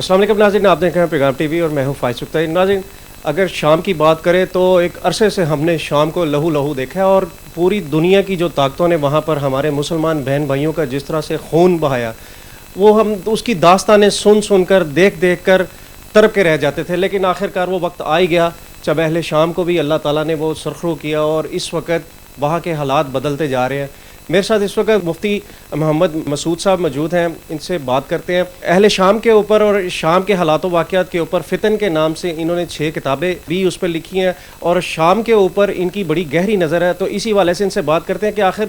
السلام علیکم ناظرین، آپ دیکھ رہے ہیں پیغام ٹی وی اور میں ہوں فائز سکھتا۔ ناظرین، اگر شام کی بات کریں تو ایک عرصے سے ہم نے شام کو لہو لہو دیکھا ہے، اور پوری دنیا کی جو طاقتوں نے وہاں پر ہمارے مسلمان بہن بھائیوں کا جس طرح سے خون بہایا، وہ ہم اس کی داستانیں سن سن کر دیکھ دیکھ کر تڑپ کے رہ جاتے تھے۔ لیکن آخرکار وہ وقت آ ہی گیا جب اہل شام کو بھی اللہ تعالیٰ نے وہ سرخرو کیا، اور اس وقت وہاں کے حالات بدلتے جا رہے ہیں۔ میرے ساتھ اس وقت مفتی محمد مسعود صاحب موجود ہیں، ان سے بات کرتے ہیں اہل شام کے اوپر اور شام کے حالات و واقعات کے اوپر۔ فتن کے نام سے انہوں نے 6 کتابیں بھی اس پر لکھی ہیں، اور شام کے اوپر ان کی بڑی گہری نظر ہے۔ تو اسی والے سے ان سے بات کرتے ہیں کہ آخر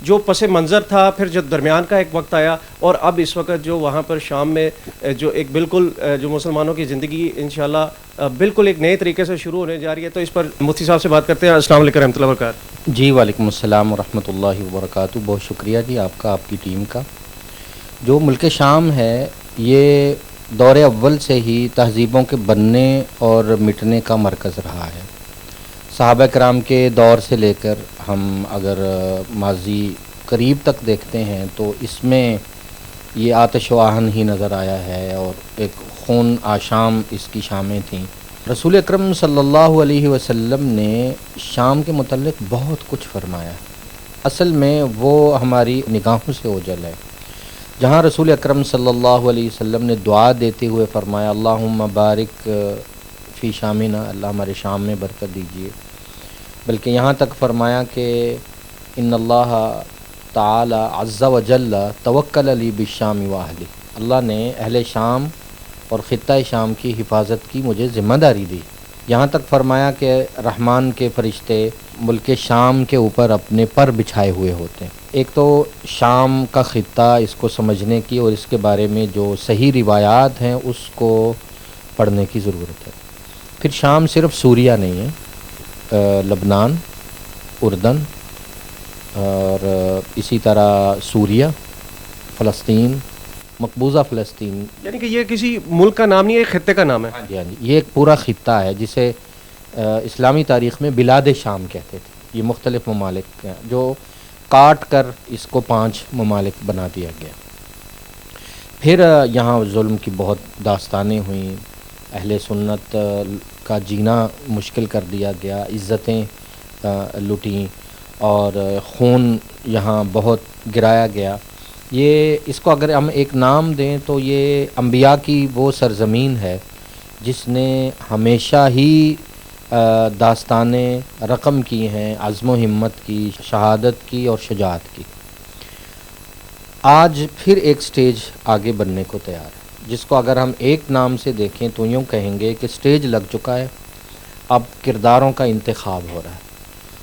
جو پس منظر تھا، پھر جو درمیان کا ایک وقت آیا، اور اب اس وقت جو وہاں پر شام میں جو ایک بالکل جو مسلمانوں کی زندگی انشاءاللہ بالکل ایک نئے طریقے سے شروع ہونے جا رہی ہے۔ تو اس پر مفتی صاحب سے بات کرتے ہیں۔ السلام علیکم رحمۃ اللہ وبرکاتہ۔ جی وعلیکم السلام ورحمۃ اللہ وبرکاتہ۔ بہت شکریہ جی آپ کا، آپ کی ٹیم کا۔ جو ملک شام ہے یہ دور اول سے ہی تہذیبوں کے بننے اور مٹنے کا مرکز رہا ہے۔ صحابہ کرام کے دور سے لے کر ہم اگر ماضی قریب تک دیکھتے ہیں تو اس میں یہ آتش و آہن ہی نظر آیا ہے، اور ایک خون آشام اس کی شامیں تھیں۔ رسول اکرم صلی اللہ علیہ وسلم نے شام کے متعلق بہت کچھ فرمایا۔ اصل میں وہ ہماری نگاہوں سے اوجھل ہے۔ جہاں رسول اکرم صلی اللہ علیہ وسلم نے دعا دیتے ہوئے فرمایا اللہم بارک فی شامنا، اللہ ہمارے شام میں برکت دیجیے، بلکہ یہاں تک فرمایا کہ ان اللہ تعالی عز و جل توکل علی بالشام واہلی، اللہ نے اہل شام اور خطہ شام کی حفاظت کی مجھے ذمہ داری دی۔ یہاں تک فرمایا کہ رحمان کے فرشتے ملک شام کے اوپر اپنے پر بچھائے ہوئے ہوتے ہیں۔ ایک تو شام کا خطہ، اس کو سمجھنے کی اور اس کے بارے میں جو صحیح روایات ہیں اس کو پڑھنے کی ضرورت ہے۔ پھر شام صرف سوریہ نہیں ہے، لبنان، اردن، اور اسی طرح سوریہ، فلسطین، مقبوضہ فلسطین، یعنی کہ یہ کسی ملک کا نام نہیں ہے، ایک خطے کا نام ہے۔ ہاں جی، یہ ایک پورا خطہ ہے جسے اسلامی تاریخ میں بلاد شام کہتے تھے۔ یہ مختلف ممالک ہیں جو کاٹ کر اس کو 5 ممالک بنا دیا گیا۔ پھر یہاں ظلم کی بہت داستانیں ہوئیں، اہل سنت کا جینا مشکل کر دیا گیا، عزتیں لوٹیں، اور خون یہاں بہت گرایا گیا۔ یہ اس کو اگر ہم ایک نام دیں تو یہ انبیاء کی وہ سرزمین ہے جس نے ہمیشہ ہی داستانیں رقم کی ہیں، عزم و ہمت کی، شہادت کی اور شجاعت کی۔ آج پھر ایک سٹیج آگے بننے کو تیار ہے، جس کو اگر ہم ایک نام سے دیکھیں تو یوں کہیں گے کہ سٹیج لگ چکا ہے، اب کرداروں کا انتخاب ہو رہا ہے۔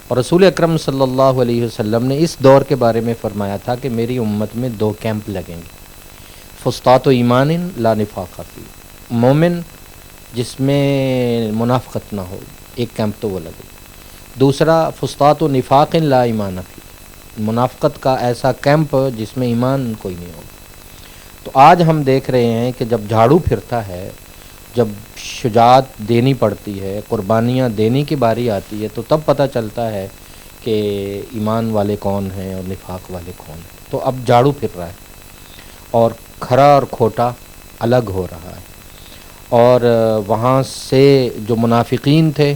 اور رسول اکرم صلی اللہ علیہ وسلم نے اس دور کے بارے میں فرمایا تھا کہ میری امت میں 2 کیمپ لگیں گے، فسطاط و ایمان لا نفاق فی، مومن جس میں منافقت نہ ہو، ایک کیمپ تو وہ لگے۔ دوسرا فسطاط و نفاق لا ایمان فی، منافقت کا ایسا کیمپ جس میں ایمان کوئی نہیں ہو۔ تو آج ہم دیکھ رہے ہیں کہ جب جھاڑو پھرتا ہے، جب شجاعت دینی پڑتی ہے، قربانیاں دینی کی باری آتی ہے، تو تب پتہ چلتا ہے کہ ایمان والے کون ہیں اور نفاق والے کون ہیں۔ تو اب جھاڑو پھر رہا ہے اور کھرا اور کھوٹا الگ ہو رہا ہے، اور وہاں سے جو منافقین تھے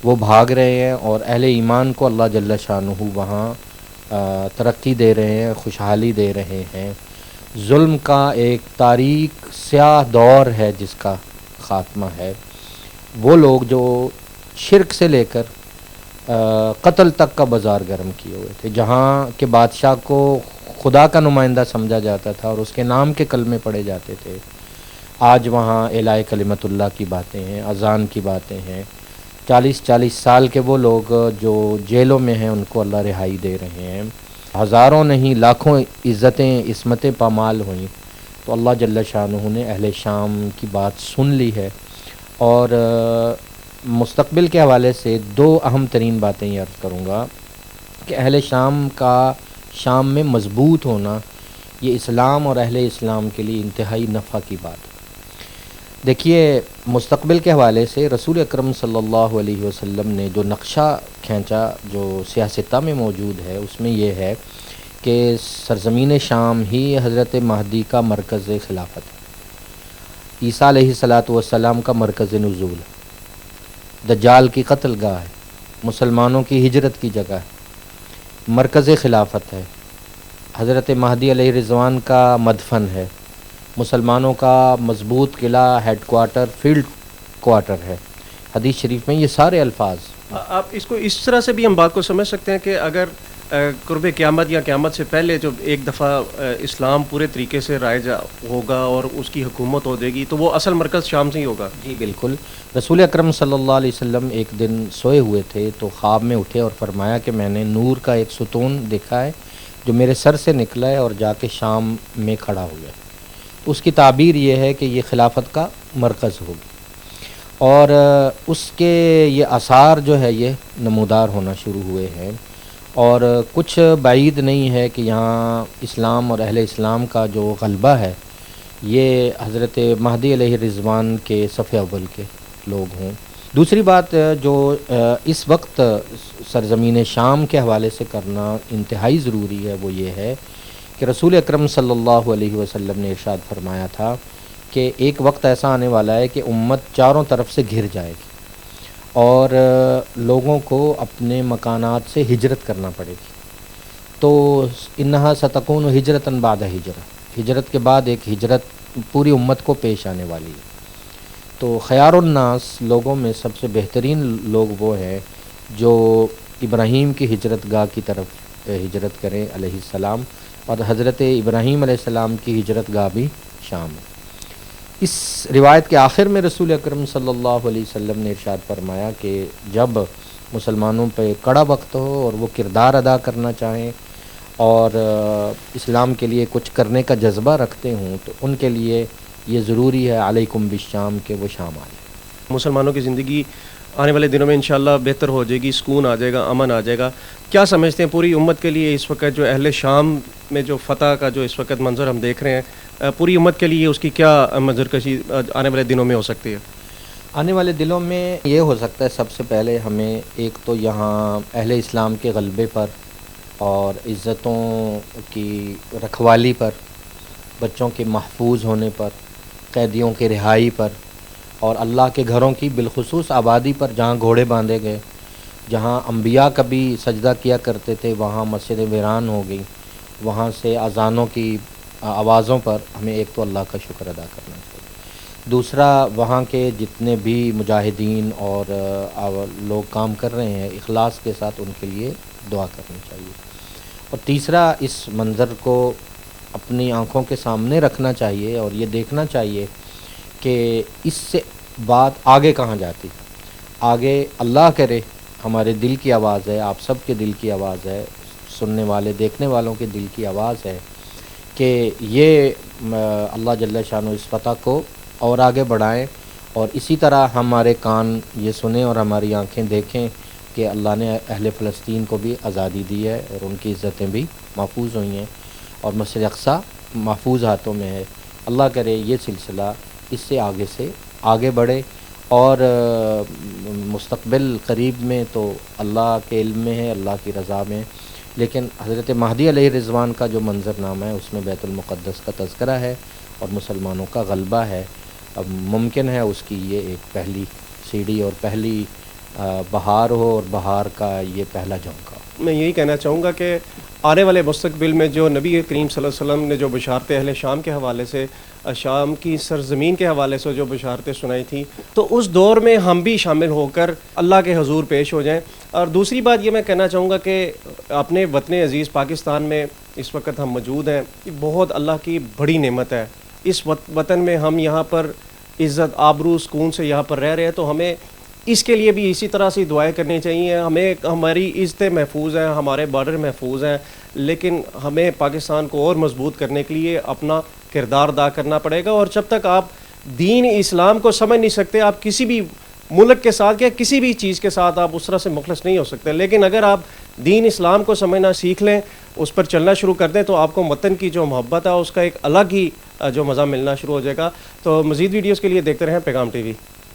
وہ بھاگ رہے ہیں، اور اہل ایمان کو اللہ جل شانہ وہاں ترقی دے رہے ہیں، خوشحالی دے رہے ہیں۔ ظلم کا ایک تاریک سیاہ دور ہے جس کا خاتمہ ہے۔ وہ لوگ جو شرک سے لے کر قتل تک کا بازار گرم کیے ہوئے تھے، جہاں کہ بادشاہ کو خدا کا نمائندہ سمجھا جاتا تھا اور اس کے نام کے کلمے پڑھے جاتے تھے، آج وہاں اعلاء کلمت اللہ کی باتیں ہیں، اذان کی باتیں ہیں۔ 40 سال کے وہ لوگ جو جیلوں میں ہیں ان کو اللہ رہائی دے رہے ہیں۔ ہزاروں نہیں لاکھوں عزتیں عصمتیں پامال ہوئیں۔ تو اللہ جل شانہ نے اہل شام کی بات سن لی ہے، اور مستقبل کے حوالے سے 2 اہم ترین باتیں یہ عرض کروں گا کہ اہل شام کا شام میں مضبوط ہونا یہ اسلام اور اہل اسلام کے لیے انتہائی نفع کی بات ہے۔ دیکھیے، مستقبل کے حوالے سے رسول اکرم صلی اللہ علیہ وسلم نے جو نقشہ کھینچا جو سیاستہ میں موجود ہے، اس میں یہ ہے کہ سرزمین شام ہی حضرت مہدی کا مرکز خلافت ہے۔ عیسیٰ علیہ الصلاۃ والسلام کا مرکز نزول ہے، دجال کی قتل گاہ ہے، مسلمانوں کی ہجرت کی جگہ ہے، مرکز خلافت ہے، حضرت مہدی علیہ رضوان کا مدفن ہے، مسلمانوں کا مضبوط قلعہ، ہیڈ کوارٹر، فیلڈ کوارٹر ہے۔ حدیث شریف میں یہ سارے الفاظ۔ آپ اس کو اس طرح سے بھی ہم بات کو سمجھ سکتے ہیں کہ اگر قرب قیامت یا قیامت سے پہلے جب ایک دفعہ اسلام پورے طریقے سے رائج ہوگا اور اس کی حکومت ہو جائے گی تو وہ اصل مرکز شام سے ہی ہوگا؟ جی بالکل۔ رسول اکرم صلی اللہ علیہ وسلم ایک دن سوئے ہوئے تھے تو خواب میں اٹھے اور فرمایا کہ میں نے نور کا ایک ستون دیکھا ہے جو میرے سر سے نکلا ہے اور جا کے شام میں کھڑا ہو گیا۔ تو اس کی تعبیر یہ ہے کہ یہ خلافت کا مرکز ہوگی، اور اس کے یہ آثار جو ہے یہ نمودار ہونا شروع ہوئے ہیں، اور کچھ بعید نہیں ہے کہ یہاں اسلام اور اہل اسلام کا جو غلبہ ہے یہ حضرت مہدی علیہ رضوان کے صف اول کے لوگ ہوں۔ دوسری بات جو اس وقت سرزمین شام کے حوالے سے کرنا انتہائی ضروری ہے وہ یہ ہے کہ رسول اکرم صلی اللہ علیہ وسلم نے ارشاد فرمایا تھا کہ ایک وقت ایسا آنے والا ہے کہ امت چاروں طرف سے گھر جائے گی اور لوگوں کو اپنے مکانات سے ہجرت کرنا پڑے گی۔ تو انہا ستکون ہجرتاً بعد ہجرت کے بعد ایک ہجرت پوری امت کو پیش آنے والی ہے۔ تو خیار الناس لوگوں میں سب سے بہترین لوگ وہ ہیں جو ابراہیم کی ہجرت گاہ کی طرف ہجرت کریں علیہ السلام، اور حضرت ابراہیم علیہ السلام کی ہجرت گاہ بھی شام ہے۔ اس روایت کے آخر میں رسول اکرم صلی اللہ علیہ وسلم نے ارشاد فرمایا کہ جب مسلمانوں پہ کڑا وقت ہو اور وہ کردار ادا کرنا چاہیں اور اسلام کے لیے کچھ کرنے کا جذبہ رکھتے ہوں تو ان کے لیے یہ ضروری ہے علیکم بالشام کہ وہ شام آ جائے۔ مسلمانوں کی زندگی آنے والے دنوں میں انشاءاللہ بہتر ہو جائے گی، سکون آ جائے گا، امن آ جائے گا۔ کیا سمجھتے ہیں پوری امت کے لیے اس وقت جو اہل شام میں جو فتح کا جو اس وقت منظر ہم دیکھ رہے ہیں، پوری امت کے لیے اس کی کیا منظر کشی آنے والے دنوں میں ہو سکتی ہے؟ آنے والے دنوں میں یہ ہو سکتا ہے سب سے پہلے ہمیں ایک تو یہاں اہل اسلام کے غلبے پر اور عزتوں کی رکھوالی پر، بچوں کے محفوظ ہونے پر، قیدیوں کی رہائی پر، اور اللہ کے گھروں کی بالخصوص آبادی پر جہاں گھوڑے باندھے گئے، جہاں انبیاء کبھی سجدہ کیا کرتے تھے وہاں مسجدیں ویران ہو گئی، وہاں سے اذانوں کی آوازوں پر ہمیں ایک تو اللہ کا شکر ادا کرنا چاہیے۔ دوسرا، وہاں کے جتنے بھی مجاہدین اور لوگ کام کر رہے ہیں اخلاص کے ساتھ ان کے لیے دعا کرنی چاہیے۔ اور تیسرا، اس منظر کو اپنی آنکھوں کے سامنے رکھنا چاہیے اور یہ دیکھنا چاہیے کہ اس سے بات آگے کہاں جاتی، آگے اللہ کرے ہمارے دل کی آواز ہے، آپ سب کے دل کی آواز ہے، سننے والے دیکھنے والوں کے دل کی آواز ہے کہ یہ اللہ جل شانہ اس فتح کو اور آگے بڑھائیں، اور اسی طرح ہمارے کان یہ سنیں اور ہماری آنکھیں دیکھیں کہ اللہ نے اہل فلسطین کو بھی آزادی دی ہے اور ان کی عزتیں بھی محفوظ ہوئی ہیں اور مسجد اقصیٰ محفوظ ہاتھوں میں ہے۔ اللہ کرے یہ سلسلہ اس سے آگے بڑھے، اور مستقبل قریب میں تو اللہ کے علم میں ہے، اللہ کی رضا میں، لیکن حضرت مہدی علیہ رضوان کا جو منظر نامہ ہے اس میں بیت المقدس کا تذکرہ ہے اور مسلمانوں کا غلبہ ہے۔ اب ممکن ہے اس کی یہ ایک پہلی سیڑھی اور پہلی بہار ہو، اور بہار کا یہ پہلا جھونکا۔ میں یہی کہنا چاہوں گا کہ آنے والے مستقبل میں جو نبی کریم صلی اللہ علیہ وسلم نے جو بشارتیں اہل شام کے حوالے سے، شام کی سرزمین کے حوالے سے جو بشارتیں سنائی تھیں، تو اس دور میں ہم بھی شامل ہو کر اللہ کے حضور پیش ہو جائیں۔ اور دوسری بات یہ میں کہنا چاہوں گا کہ اپنے وطن عزیز پاکستان میں اس وقت ہم موجود ہیں، یہ بہت اللہ کی بڑی نعمت ہے۔ اس وطن میں ہم یہاں پر عزت آبرو سکون سے یہاں پر رہ رہے ہیں، تو ہمیں اس کے لیے بھی اسی طرح سے دعائیں کرنی چاہیے۔ ہمیں ہماری عزتیں محفوظ ہیں، ہمارے بارڈر محفوظ ہیں، لیکن ہمیں پاکستان کو اور مضبوط کرنے کے لیے اپنا کردار ادا کرنا پڑے گا۔ اور جب تک آپ دین اسلام کو سمجھ نہیں سکتے، آپ کسی بھی ملک کے ساتھ یا کسی بھی چیز کے ساتھ آپ اس طرح سے مخلص نہیں ہو سکتے۔ لیکن اگر آپ دین اسلام کو سمجھنا سیکھ لیں، اس پر چلنا شروع کر دیں، تو آپ کو وطن کی جو محبت ہے اس کا ایک الگ ہی جو مزہ ملنا شروع ہو جائے گا۔ تو مزید ویڈیوز کے لیے دیکھتے رہیں پیغام ٹی وی۔